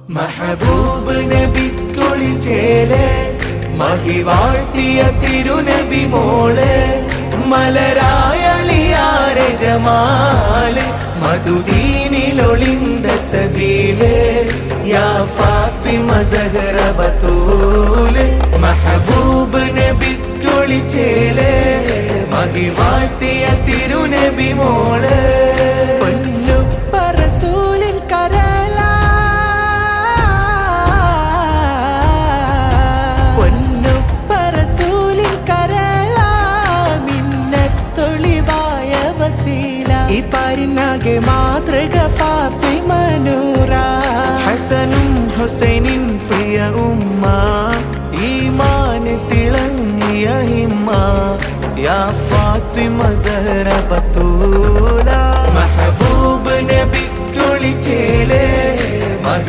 മഹബൂബ് നബി കുളിച്ചേലെ മഹിവാഴ്ത്തിയ തിരുനബി മോളെ മലരായലിയാരെ ജമാല് മധുദീനിലൊളിന്ത സബീലെ യാ ഫാത്തിമ സഹറ ബതൂല് മഹബൂബ് നബി കുളിച്ചേലെ മഹിവാഴ്ത്തിയ തിരുനബി മോളെ മാതൃക ഫാത്തിമ നൂറ ഹസനും ഹുസൈനിൻ പ്രിയ ഉമ്മ ഈമാൻ തിളങ്ങിയ ഹിമ്മ യാ ഫാത്തിമ സഹറ ബതൂല മഹബൂബ് നബി കുളിച്ചേലെ